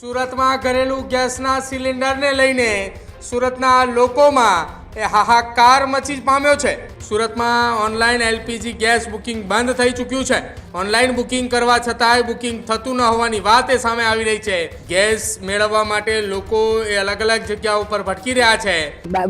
સુરતમાં ઘરેલું ગેસના સિલિન્ડરને લઈને સુરતના લોકોમાં હાહાકાર મચી પામ્યો છે। સુરતમાં ઓનલાઈન એલપીજી ગેસ બુકિંગ બંધ થઈ ચૂક્યું છે। ઓનલાઈન બુકિંગ કરવા છતાંય બુકિંગ થતું ન હોવાની વાત સામે આવી રહી છે। ગેસ મેળવવા માટે લોકો અલગ અલગ જગ્યા ઉપર ભટકી રહ્યા છે।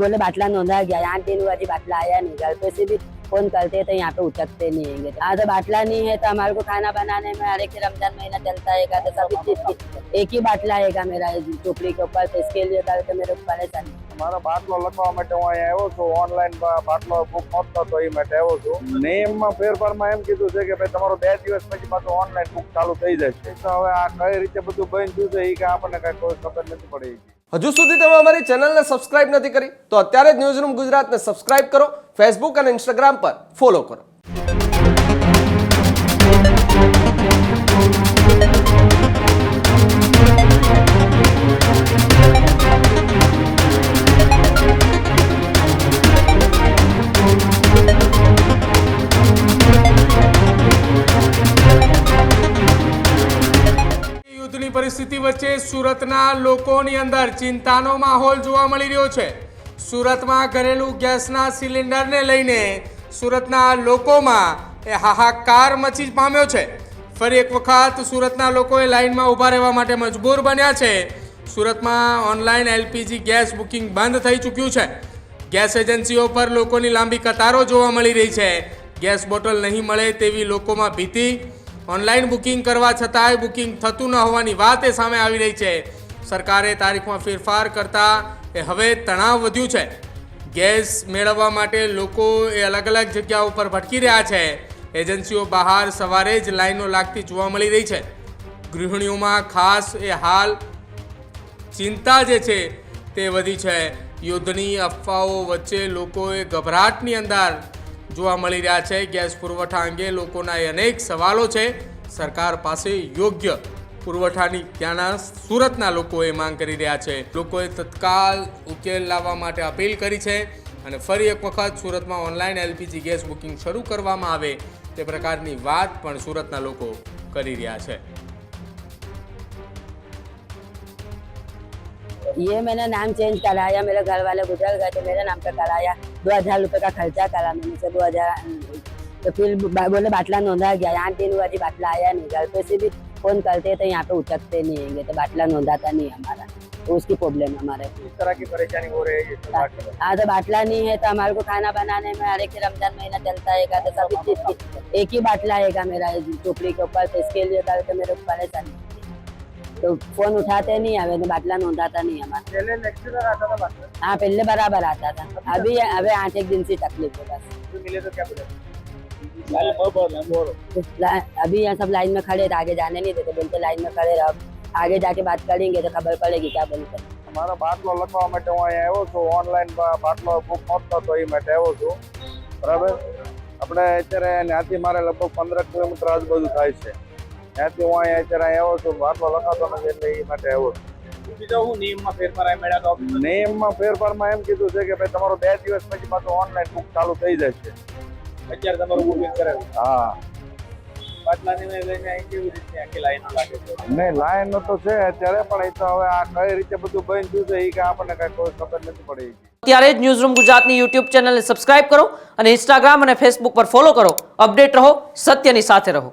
बोले बाटला नोंदा गया, 8 दिन हुआ जी बाटला आया नहीं। घर पे से भी फोन करते तो यहाँ पे उठकते नहीं हैंगे। हाँ तो बाटला नहीं है तो हमारे को खाना बनाने में हर एक रमजान महीना चलता है तो सभी चीज की एक ही बाटला है मेरा टोकरी के ऊपर, तो इसके लिए तो मेरे को परेशानी। મારો બાટલો લખવા માટે હું અહીંયા આવ્યો છું। ઓનલાઈન બાટલો બુક નહોતો તો એ માટે આવ્યો છું। નિયમમાં ફેરફારમાં એમ કીધું છે કે ભાઈ તમારો 2 દિવસ પછી પાછું ઓનલાઈન બુક ચાલુ થઈ જશે। તો હવે આ કઈ રીતે બધું બંધ થયું છે એ કે આપણને કઈ કોઈ ખબર નથી પડી। હજુ સુધી તમે અમારી ચેનલને સબસ્ક્રાઇબ નથી કરી તો અત્યારે જ ન્યૂઝરૂમ ગુજરાતને સબસ્ક્રાઇબ કરો, ફેસબુક અને ઇન્સ્ટાગ્રામ પર ફોલો કરો। યુદ્ધની પરિસ્થિતિ વચ્ચે સુરતના લોકોની અંદર ચિંતાનો માહોલ જોવા મળી રહ્યો છે। સુરતમાં ઘરેલું ગેસના સિલિન્ડરને લઈને સુરતના લોકોમાં હાહાકાર મચી પામ્યો છે। ફરી એક વખત સુરતના લોકોએ લાઇનમાં ઊભા રહેવા માટે મજબૂર બન્યા છે। સુરતમાં ઓનલાઈન એલપીજી ગેસ બુકિંગ બંધ થઈ ચૂક્યું છે। ગેસ એજન્સીઓ પર લોકોની લાંબી કતારો જોવા મળી રહી છે। ગેસ બોટલ નહીં મળે તેવી લોકોમાં ભીતિ। ઓનલાઈન બુકિંગ કરવા છતાંય બુકિંગ થતું ન હોવાની વાત સામે આવી રહી છે। સરકારે તારીખમાં ફેરફાર કરતા હવે તણાવ વધ્યું છે। ગેસ મેળવવા માટે લોકો અલગ અલગ જગ્યા ઉપર ભટકી રહ્યા છે। એજન્સીઓ બહાર સવારે જ લાઈનો લાગતી જોવા મળી રહી છે। ગૃહિણીઓમાં ખાસ હાલ ચિંતા જે છે તે વધી છે। યુદ્ધની અફવાઓ વચ્ચે લોકોએ ગભરાટની અંદર જોવા મળી રહ્યા છે। ગેસ પુરવઠા અંગે લોકોના અનેક સવાલો છે। સરકાર પાસે યોગ્ય પુરવઠાની ત્યાંના સુરતના લોકોએ માંગ કરી રહ્યા છે। લોકોએ તત્કાલ ઉકેલ લાવવા માટે અપીલ કરી છે અને ફરી એક વખત સુરતમાં ઓનલાઈન એલપીજી ગેસ બુકિંગ શરૂ કરવામાં આવે તે પ્રકારની વાત પણ સુરતના લોકો કરી રહ્યા છે। ये मैंने नाम चेंज कराया, मेरे घर वाले गुजर गए थे, मेरे नाम पे कराया। 2000 रुपये का खर्चा करा मैंने से 2000। तो फिर बोले बाटला नोंदा गया, 8 दिन हुआ जी बाटला आया नहीं। घर पे से भी फोन करते तो यहाँ पे उठकते नहीं हैंगे, तो बाटला नोंदाता नहीं हमारा, तो उसकी प्रॉब्लम हमारे। इस तरह की परेशानी हो रही है। हाँ तो बाटला नहीं है तो हमारे को खाना बनाने में हर एक रमजान महीना चलता है तो सभी चीज की एक ही बाटला है मेरा टोकरी के ऊपर, तो इसके लिए तो मेरे को परेशानी। तो फोन उठाते नहीं, हमें तो बाटला नोंदाता नहीं हमारा। पहले रेगुलर आता था बाटला? हाँ पहले बराबर आता था, अभी 8 दिन से तकलीफ है बस। मिले तो क्या बोले? अभी यहाँ सब लाइन में खड़े थे, आगे जाने नहीं देते, बोलते लाइन में खड़े रहो, आगे जाके बात करेंगे तो खबर पड़ेगी क्या बोलते। મારો બાટલો લખવા માટે હું અહીંયા આવ્યો છું। ઓનલાઈન બાટલો બુક નહોતો તો એ માટે આવ્યો છું। બરાબર, આપણે અત્યારે ત્યાંથી મારે લગભગ 15 કિલોમીટર આજુબાજુ થાય છે। ત્યાંથી હું અહીંયા અત્યારે આવ્યો છું। બાટલો લખાતો નથી એટલે એ માટે આવ્યો છું। બીજો હું નિયમમાં ફેરફાર મળ્યા તો નિયમમાં ફેરફારમાં એમ કીધું છે કે ભાઈ તમારો 2 દિવસ પછી પાછું ઓનલાઈન બુક ચાલુ થઈ જશે। અત્યારે તમારું બુકિંગ કરાવ્યું? હા। બાટલાની લઈને અહીં કેવી રીતે આખી લાઈન લાગે છે? નહીં, લાઈન તો છે અત્યારે, પણ એ તો હવે આ કઈ રીતે બધું બંધ થયું છે એ કે આપણને કઈ કોઈ ખબર નથી પડી। ત્યારે જ ન્યૂઝરૂમ ગુજરાતની યુટ્યુબ ચેનલને સબસ્ક્રાઇબ કરો અને ઇન્સ્ટાગ્રામ અને ફેસબુક પર ફોલો કરો। અપડેટ રહો, સત્યની સાથે રહો।